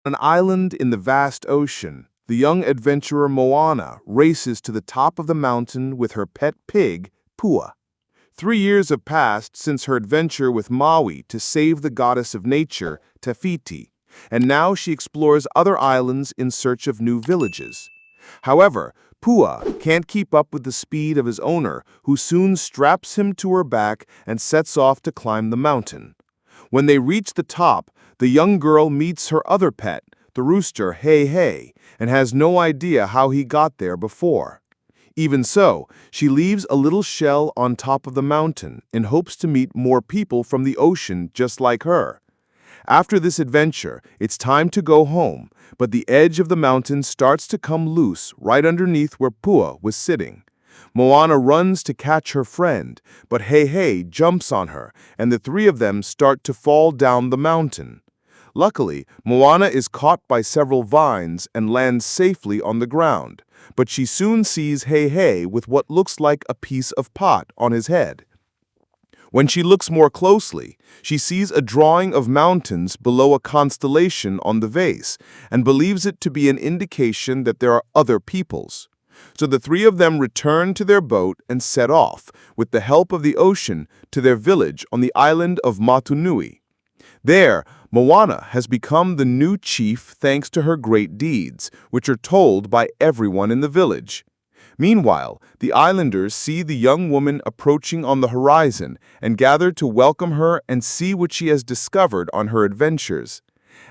an island in the vast ocean, the young adventurer Moana races to the top of the mountain with her pet pig, Pua. 3 years have passed since her adventure with Maui to save the goddess of nature, Tefiti, and now she explores other islands in search of new villages. However, Pua can't keep up with the speed of his owner, who soon straps him to her back and sets off to climb the mountain. When they reach the top, the young girl meets her other pet, the rooster Hey, and has no idea how he got there before. Even so, she leaves a little shell on top of the mountain in hopes to meet more people from the ocean just like her. After this adventure, it's time to go home, but the edge of the mountain starts to come loose right underneath where Pua was sitting. Moana runs to catch her friend, but Hey jumps on her, and the three of them start to fall down the mountain. Luckily, Moana is caught by several vines and lands safely on the ground, but she soon sees Hey with what looks like a piece of pot on his head. When she looks more closely, she sees a drawing of mountains below a constellation on the vase and believes it to be an indication that there are other peoples. So the three of them return to their boat and set off, with the help of the ocean, to their village on the island of Motu. There, Moana has become the new chief thanks to her great deeds, which are told by everyone in the village. Meanwhile, the islanders see the young woman approaching on the horizon and gather to welcome her and see what she has discovered on her adventures.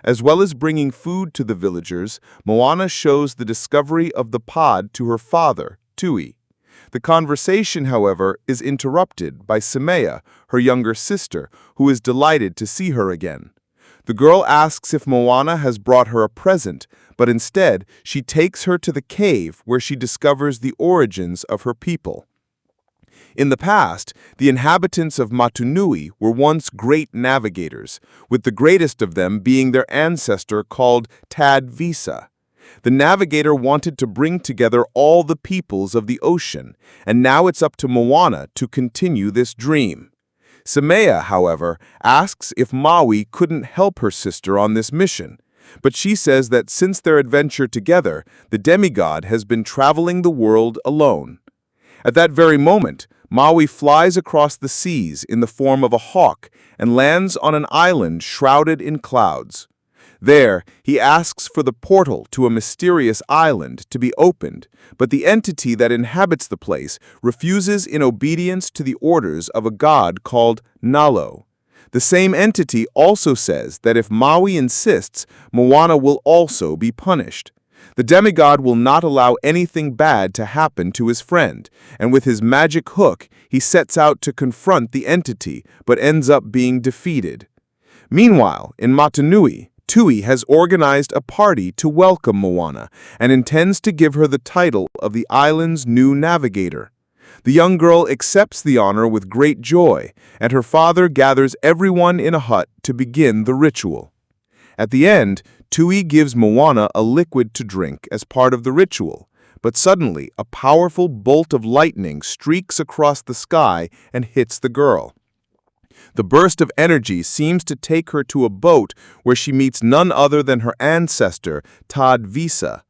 As well as bringing food to the villagers, Moana shows the discovery of the pod to her father, Tui. The conversation, however, is interrupted by Samea, her younger sister, who is delighted to see her again. The girl asks if Moana has brought her a present, but instead she takes her to the cave where she discovers the origins of her people. In the past, the inhabitants of Motu were once great navigators, with the greatest of them being their ancestor called Tadvisa. The navigator wanted to bring together all the peoples of the ocean, and now it's up to Moana to continue this dream. Samea, however, asks if Maui couldn't help her sister on this mission, but she says that since their adventure together, the demigod has been traveling the world alone. At that very moment, Maui flies across the seas in the form of a hawk and lands on an island shrouded in clouds. There, he asks for the portal to a mysterious island to be opened, but the entity that inhabits the place refuses in obedience to the orders of a god called Nalo. The same entity also says that if Maui insists, Moana will also be punished. The demigod will not allow anything bad to happen to his friend, and with his magic hook, he sets out to confront the entity, but ends up being defeated. Meanwhile, in Motu, Tui has organized a party to welcome Moana and intends to give her the title of the island's new navigator. The young girl accepts the honor with great joy, and her father gathers everyone in a hut to begin the ritual. At the end, Tui gives Moana a liquid to drink as part of the ritual, but suddenly a powerful bolt of lightning streaks across the sky and hits the girl. The burst of energy seems to take her to a boat where she meets none other than her ancestor, Tadvisa.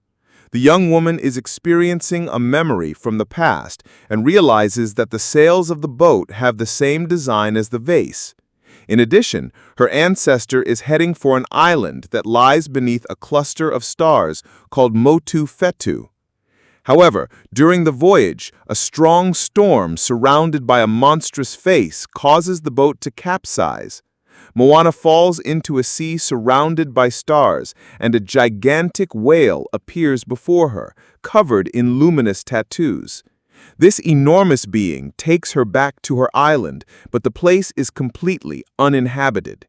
The young woman is experiencing a memory from the past and realizes that the sails of the boat have the same design as the vase. In addition, her ancestor is heading for an island that lies beneath a cluster of stars called Motu Fetu. However, during the voyage, a strong storm surrounded by a monstrous face causes the boat to capsize. Moana falls into a sea surrounded by stars, and a gigantic whale appears before her, covered in luminous tattoos. This enormous being takes her back to her island, but the place is completely uninhabited.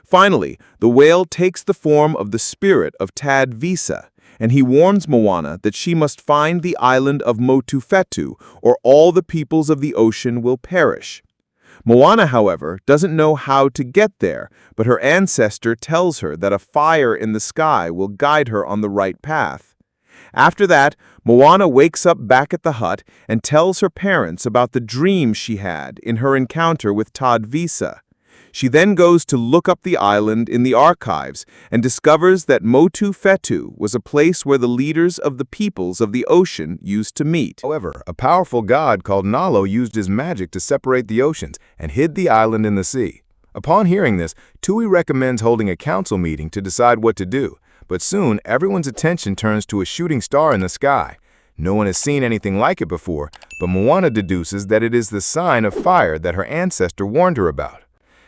Finally, the whale takes the form of the spirit of Tadvisa, and he warns Moana that she must find the island of Motu Fetu, or all the peoples of the ocean will perish. Moana, however, doesn't know how to get there, but her ancestor tells her that a fire in the sky will guide her on the right path. After that, Moana wakes up back at the hut and tells her parents about the dream she had in her encounter with Tadvisa. She then goes to look up the island in the archives and discovers that Motu Fetu was a place where the leaders of the peoples of the ocean used to meet. However, a powerful god called Nalo used his magic to separate the oceans and hid the island in the sea. Upon hearing this, Tui recommends holding a council meeting to decide what to do, but soon everyone's attention turns to a shooting star in the sky. No one has seen anything like it before, but Moana deduces that it is the sign of fire that her ancestor warned her about.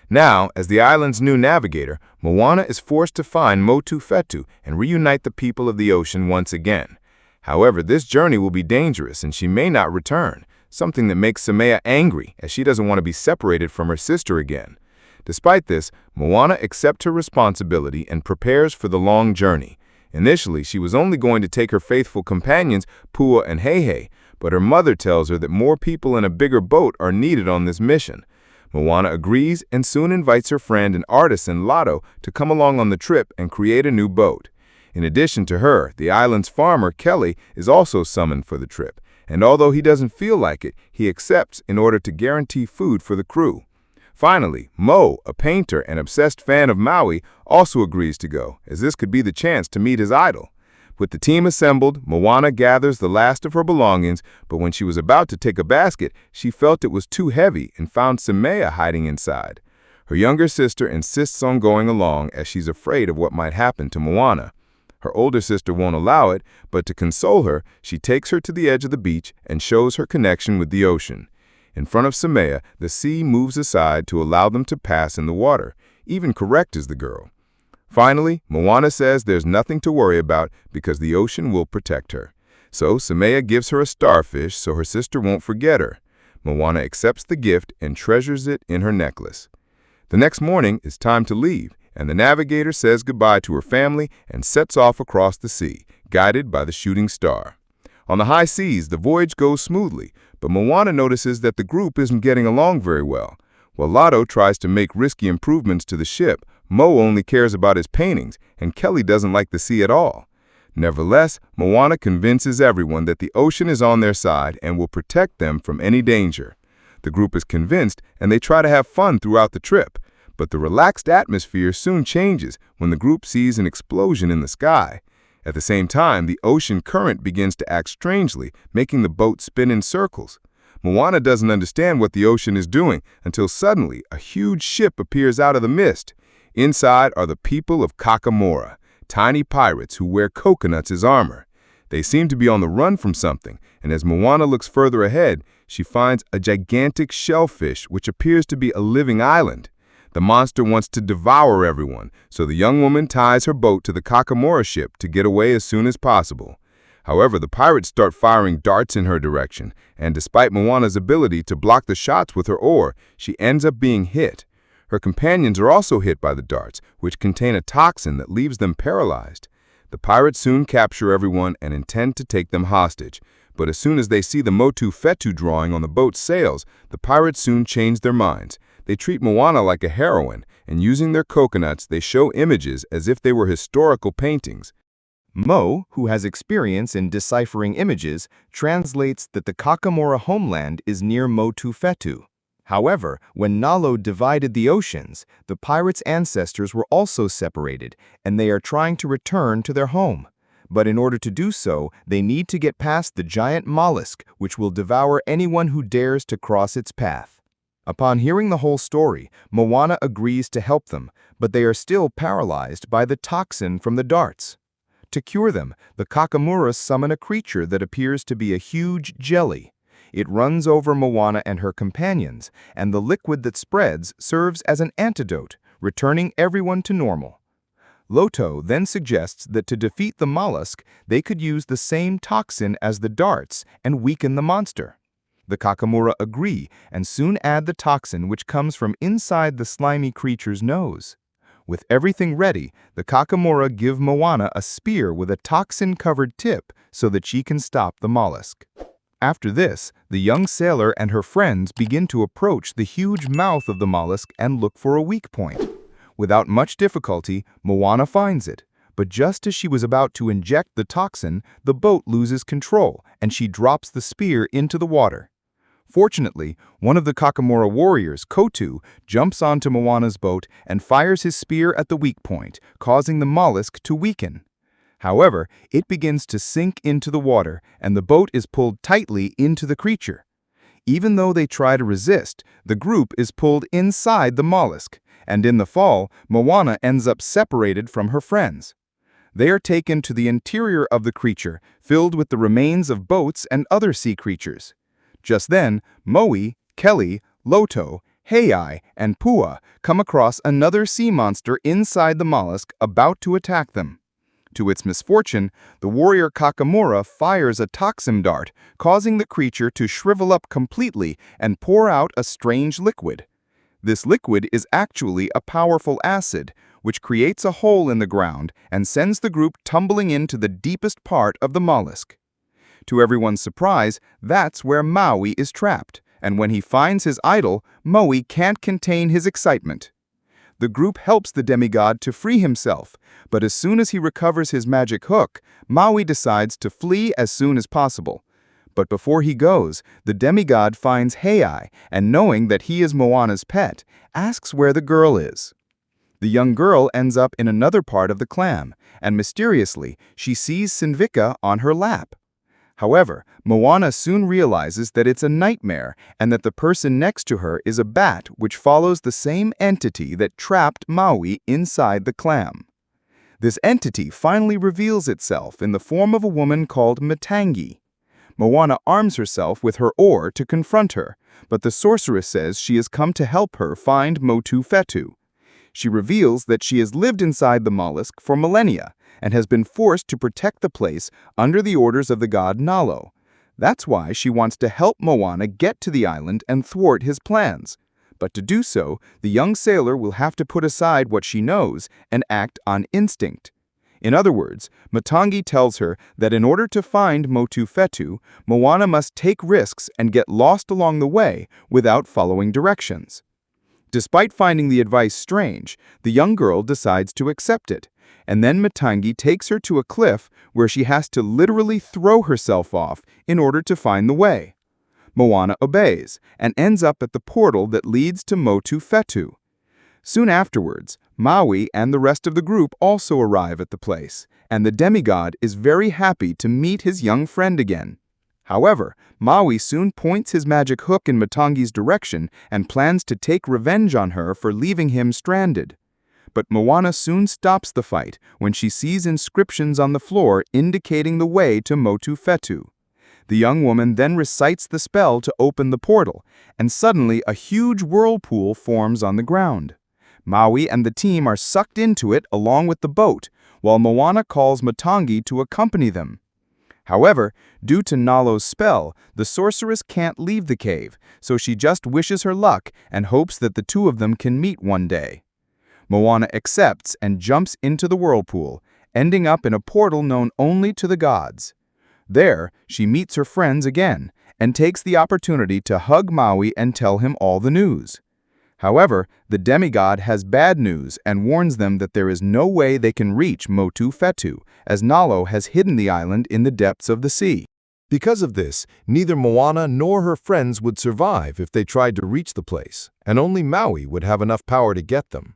Now, as the island's new navigator, Moana is forced to find Motu Fetu and reunite the people of the ocean once again. However, this journey will be dangerous and she may not return, something that makes Samea angry as she doesn't want to be separated from her sister again. Despite this, Moana accepts her responsibility and prepares for the long journey. Initially, she was only going to take her faithful companions, Pua and Heihei, but her mother tells her that more people in a bigger boat are needed on this mission. Moana agrees and soon invites her friend and artisan Lotto to come along on the trip and create a new boat. In addition to her, the island's farmer, Kelly, is also summoned for the trip, and although he doesn't feel like it, he accepts in order to guarantee food for the crew. Finally, Mo, a painter and obsessed fan of Maui, also agrees to go, as this could be the chance to meet his idol. With the team assembled, Moana gathers the last of her belongings, but when she was about to take a basket, she felt it was too heavy and found Samea hiding inside. Her younger sister insists on going along as she's afraid of what might happen to Moana. Her older sister won't allow it, but to console her, she takes her to the edge of the beach and shows her connection with the ocean. In front of Samea, the sea moves aside to allow them to pass in the water. Even correct is the girl. Finally, Moana says there's nothing to worry about because the ocean will protect her. So Samea gives her a starfish so her sister won't forget her. Moana accepts the gift and treasures it in her necklace. The next morning, it's time to leave, and the navigator says goodbye to her family and sets off across the sea, guided by the shooting star. On the high seas, the voyage goes smoothly, but Moana notices that the group isn't getting along very well. While Lotto tries to make risky improvements to the ship, Mo only cares about his paintings, and Kelly doesn't like the sea at all. Nevertheless, Moana convinces everyone that the ocean is on their side and will protect them from any danger. The group is convinced, and they try to have fun throughout the trip. But the relaxed atmosphere soon changes when the group sees an explosion in the sky. At the same time, the ocean current begins to act strangely, making the boat spin in circles. Moana doesn't understand what the ocean is doing until suddenly a huge ship appears out of the mist. Inside are the people of Kakamora, tiny pirates who wear coconuts as armor. They seem to be on the run from something, and as Moana looks further ahead, she finds a gigantic shellfish which appears to be a living island. The monster wants to devour everyone, so the young woman ties her boat to the Kakamora ship to get away as soon as possible. However, the pirates start firing darts in her direction, and despite Moana's ability to block the shots with her oar, she ends up being hit. Her companions are also hit by the darts, which contain a toxin that leaves them paralyzed. The pirates soon capture everyone and intend to take them hostage, but as soon as they see the Motu Fetu drawing on the boat's sails, the pirates soon change their minds. They treat Moana like a heroine, and using their coconuts, they show images as if they were historical paintings. Mo, who has experience in deciphering images, translates that the Kakamora homeland is near Motu Fetu. However, when Nalo divided the oceans, the pirates' ancestors were also separated, and they are trying to return to their home. But in order to do so, they need to get past the giant mollusk, which will devour anyone who dares to cross its path. Upon hearing the whole story, Moana agrees to help them, but they are still paralyzed by the toxin from the darts. To cure them, the Kakamuras summon a creature that appears to be a huge jelly. It runs over Moana and her companions, and the liquid that spreads serves as an antidote, returning everyone to normal. Loto then suggests that to defeat the mollusk, they could use the same toxin as the darts and weaken the monster. The Kakamura agree and soon add the toxin which comes from inside the slimy creature's nose. With everything ready, the Kakamura give Moana a spear with a toxin-covered tip so that she can stop the mollusk. After this, the young sailor and her friends begin to approach the huge mouth of the mollusk and look for a weak point. Without much difficulty, Moana finds it, but just as she was about to inject the toxin, the boat loses control and she drops the spear into the water. Fortunately, one of the Kakamora warriors, Kotu, jumps onto Moana's boat and fires his spear at the weak point, causing the mollusk to weaken. However, it begins to sink into the water, and the boat is pulled tightly into the creature. Even though they try to resist, the group is pulled inside the mollusk, and in the fall, Moana ends up separated from her friends. They are taken to the interior of the creature, filled with the remains of boats and other sea creatures. Just then, Moe, Kelly, Loto, Heiai, and Pua come across another sea monster inside the mollusk about to attack them. To its misfortune, the warrior Kakamora fires a toxin dart, causing the creature to shrivel up completely and pour out a strange liquid. This liquid is actually a powerful acid, which creates a hole in the ground and sends the group tumbling into the deepest part of the mollusk. To everyone's surprise, that's where Maui is trapped, and when he finds his idol, Moe can't contain his excitement. The group helps the demigod to free himself, but as soon as he recovers his magic hook, Maui decides to flee as soon as possible. But before he goes, the demigod finds Heiai, and knowing that he is Moana's pet, asks where the girl is. The young girl ends up in another part of the clam, and mysteriously, she sees Sinvika on her lap. However, Moana soon realizes that it's a nightmare and that the person next to her is a bat which follows the same entity that trapped Maui inside the clam. This entity finally reveals itself in the form of a woman called Matangi. Moana arms herself with her oar to confront her, but the sorceress says she has come to help her find Motu Fetu. She reveals that she has lived inside the mollusk for millennia and has been forced to protect the place under the orders of the god Nalo. That's why she wants to help Moana get to the island and thwart his plans. But to do so, the young sailor will have to put aside what she knows and act on instinct. In other words, Matangi tells her that in order to find Motu Fetu, Moana must take risks and get lost along the way without following directions. Despite finding the advice strange, the young girl decides to accept it, and then Matangi takes her to a cliff where she has to literally throw herself off in order to find the way. Moana obeys and ends up at the portal that leads to Motu Fetu. Soon afterwards, Maui and the rest of the group also arrive at the place, and the demigod is very happy to meet his young friend again. However, Maui soon points his magic hook in Matangi's direction and plans to take revenge on her for leaving him stranded. But Moana soon stops the fight when she sees inscriptions on the floor indicating the way to Motu Fetu. The young woman then recites the spell to open the portal, and suddenly a huge whirlpool forms on the ground. Maui and the team are sucked into it along with the boat, while Moana calls Matangi to accompany them. However, due to Nalo's spell, the sorceress can't leave the cave, so she just wishes her luck and hopes that the two of them can meet one day. Moana accepts and jumps into the whirlpool, ending up in a portal known only to the gods. There, she meets her friends again and takes the opportunity to hug Maui and tell him all the news. However, the demigod has bad news and warns them that there is no way they can reach Motu Fetu, as Nalo has hidden the island in the depths of the sea. Because of this, neither Moana nor her friends would survive if they tried to reach the place, and only Maui would have enough power to get them.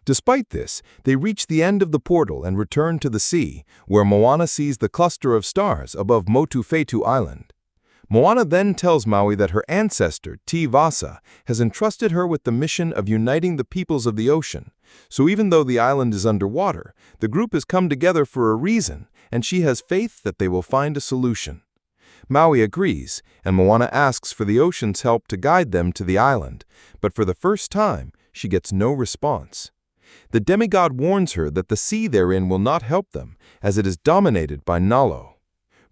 Despite this, they reach the end of the portal and return to the sea, where Moana sees the cluster of stars above Motu Fetu Island. Moana then tells Maui that her ancestor, Te Vasa, has entrusted her with the mission of uniting the peoples of the ocean. So even though the island is underwater, the group has come together for a reason, and she has faith that they will find a solution. Maui agrees, and Moana asks for the ocean's help to guide them to the island, but for the first time, she gets no response. The demigod warns her that the sea therein will not help them, as it is dominated by Nalo.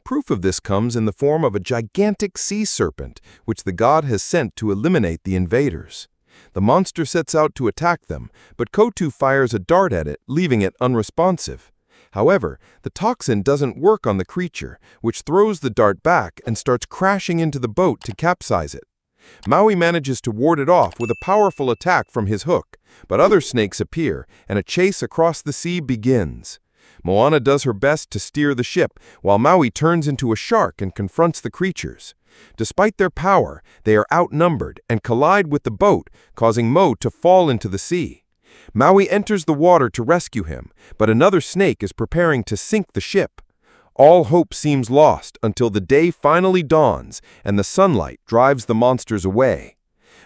Proof of this comes in the form of a gigantic sea serpent, which the god has sent to eliminate the invaders. The monster sets out to attack them, but Kotu fires a dart at it, leaving it unresponsive. However, the toxin doesn't work on the creature, which throws the dart back and starts crashing into the boat to capsize it. Maui manages to ward it off with a powerful attack from his hook, but other snakes appear, and a chase across the sea begins. Moana does her best to steer the ship, while Maui turns into a shark and confronts the creatures. Despite their power, they are outnumbered and collide with the boat, causing Mo to fall into the sea. Maui enters the water to rescue him, but another snake is preparing to sink the ship. All hope seems lost until the day finally dawns and the sunlight drives the monsters away.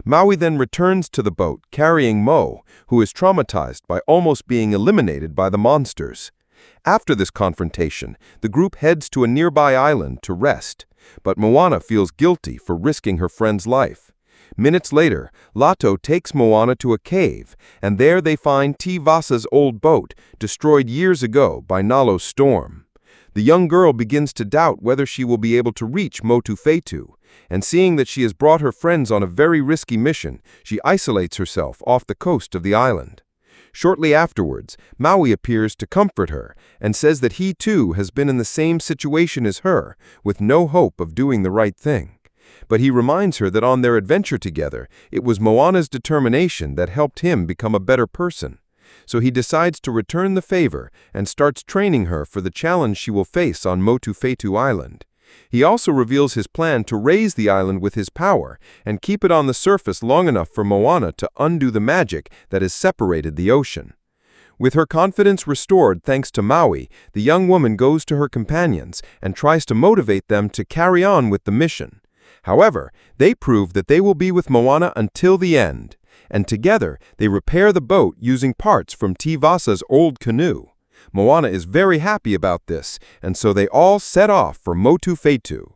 Maui then returns to the boat carrying Mo, who is traumatized by almost being eliminated by the monsters. After this confrontation, the group heads to a nearby island to rest, but Moana feels guilty for risking her friend's life. Minutes later, Lato takes Moana to a cave, and there they find Vasa's old boat, destroyed years ago by Nalo's storm. The young girl begins to doubt whether she will be able to reach Motu Fetu, and seeing that she has brought her friends on a very risky mission, she isolates herself off the coast of the island. Shortly afterwards, Maui appears to comfort her and says that he too has been in the same situation as her, with no hope of doing the right thing. But he reminds her that on their adventure together, it was Moana's determination that helped him become a better person. So he decides to return the favor and starts training her for the challenge she will face on Motu Fetu Island. He also reveals his plan to raise the island with his power and keep it on the surface long enough for Moana to undo the magic that has separated the ocean. With her confidence restored thanks to Maui, the young woman goes to her companions and tries to motivate them to carry on with the mission. However, they prove that they will be with Moana until the end, and together they repair the boat using parts from Vasa's old canoe. Moana is very happy about this, and so they all set off for Motu Fetu.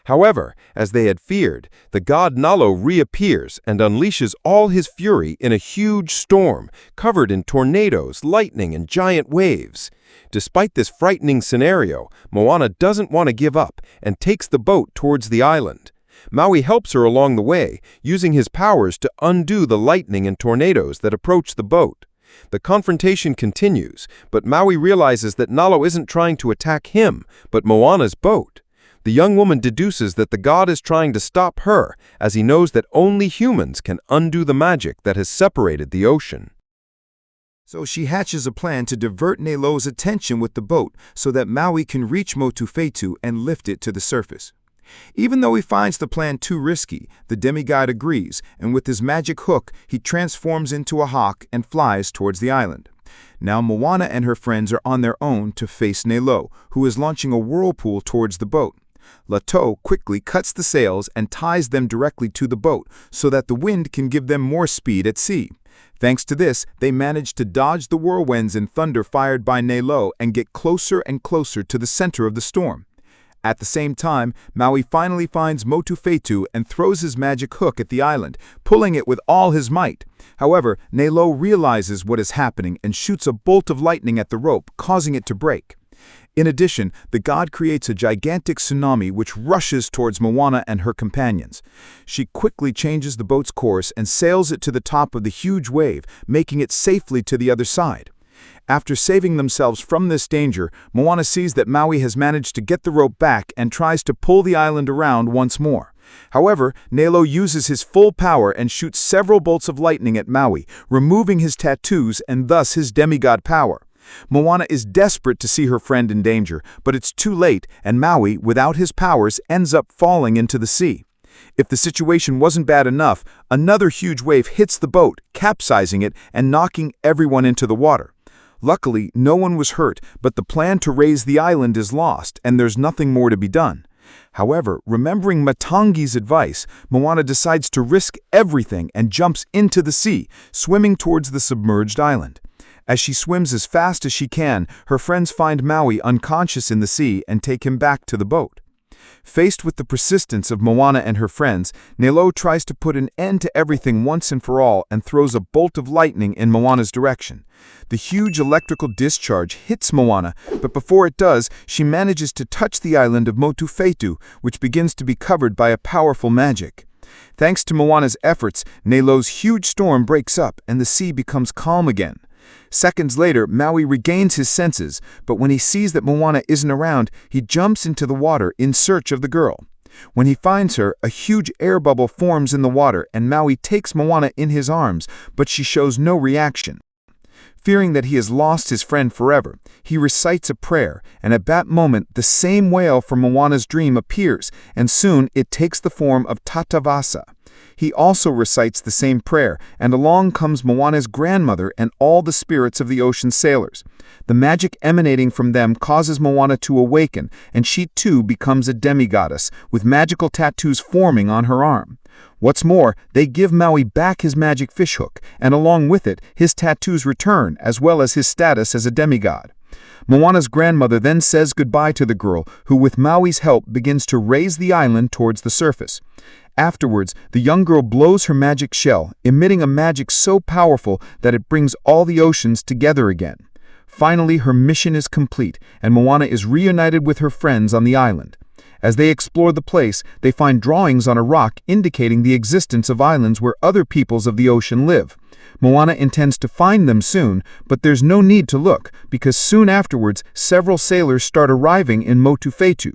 However, as they had feared, the god Nalo reappears and unleashes all his fury in a huge storm, covered in tornadoes, lightning, and giant waves. Despite this frightening scenario, Moana doesn't want to give up and takes the boat towards the island. Maui helps her along the way, using his powers to undo the lightning and tornadoes that approach the boat. The confrontation continues, but Maui realizes that Nalo isn't trying to attack him, but Moana's boat. The young woman deduces that the god is trying to stop her, as he knows that only humans can undo the magic that has separated the ocean. So she hatches a plan to divert Nalo's attention with the boat so that Maui can reach Motu Fetu and lift it to the surface. Even though he finds the plan too risky, the demigod agrees, and with his magic hook, he transforms into a hawk and flies towards the island. Now Moana and her friends are on their own to face Nalo, who is launching a whirlpool towards the boat. Lato quickly cuts the sails and ties them directly to the boat so that the wind can give them more speed at sea. Thanks to this, they manage to dodge the whirlwinds and thunder fired by Nalo and get closer and closer to the center of the storm. At the same time, Maui finally finds Motu Fetu and throws his magic hook at the island, pulling it with all his might. However, Nalo realizes what is happening and shoots a bolt of lightning at the rope, causing it to break. In addition, the god creates a gigantic tsunami which rushes towards Moana and her companions. She quickly changes the boat's course and sails it to the top of the huge wave, making it safely to the other side. After saving themselves from this danger, Moana sees that Maui has managed to get the rope back and tries to pull the island around once more. However, Nalo uses his full power and shoots several bolts of lightning at Maui, removing his tattoos and thus his demigod power. Moana is desperate to see her friend in danger, but it's too late, and Maui, without his powers, ends up falling into the sea. If the situation wasn't bad enough, another huge wave hits the boat, capsizing it and knocking everyone into the water. Luckily, no one was hurt, but the plan to raise the island is lost, and there's nothing more to be done. However, remembering Matangi's advice, Moana decides to risk everything and jumps into the sea, swimming towards the submerged island. As she swims as fast as she can, her friends find Maui unconscious in the sea and take him back to the boat. Faced with the persistence of Moana and her friends, Nalo tries to put an end to everything once and for all and throws a bolt of lightning in Moana's direction. The huge electrical discharge hits Moana, but before it does, she manages to touch the island of Motu Fetu, which begins to be covered by a powerful magic. Thanks to Moana's efforts, Nalo's huge storm breaks up and the sea becomes calm again. Seconds later, Maui regains his senses, but when he sees that Moana isn't around, he jumps into the water in search of the girl. When he finds her, a huge air bubble forms in the water and Maui takes Moana in his arms, but she shows no reaction. Fearing that he has lost his friend forever, he recites a prayer, and at that moment the same whale from Moana's dream appears, and soon it takes the form of Tatavasa. He also recites the same prayer, and along comes Moana's grandmother and all the spirits of the ocean sailors. The magic emanating from them causes Moana to awaken, and she too becomes a demigoddess, with magical tattoos forming on her arm. What's more, they give Maui back his magic fishhook, and along with it, his tattoos return, as well as his status as a demigod. Moana's grandmother then says goodbye to the girl, who with Maui's help begins to raise the island towards the surface. Afterwards, the young girl blows her magic shell, emitting a magic so powerful that it brings all the oceans together again. Finally, her mission is complete, and Moana is reunited with her friends on the island. As they explore the place, they find drawings on a rock indicating the existence of islands where other peoples of the ocean live. Moana intends to find them soon, but there's no need to look, because soon afterwards, several sailors start arriving in Motu Fetu.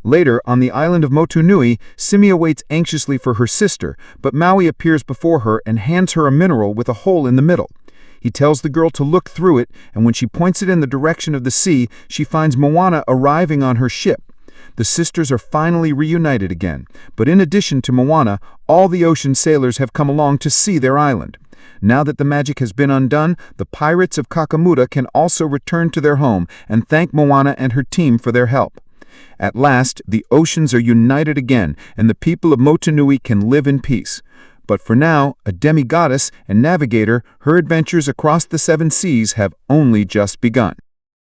Later, on the island of Motu Nui, Simia waits anxiously for her sister, but Maui appears before her and hands her a mineral with a hole in the middle. He tells the girl to look through it, and when she points it in the direction of the sea, she finds Moana arriving on her ship. The sisters are finally reunited again, but in addition to Moana, all the ocean sailors have come along to see their island. Now that the magic has been undone, the pirates of Kakamura can also return to their home and thank Moana and her team for their help. At last, the oceans are united again, and the people of Motu Nui can live in peace. But for now, a demigoddess and navigator, her adventures across the seven seas have only just begun.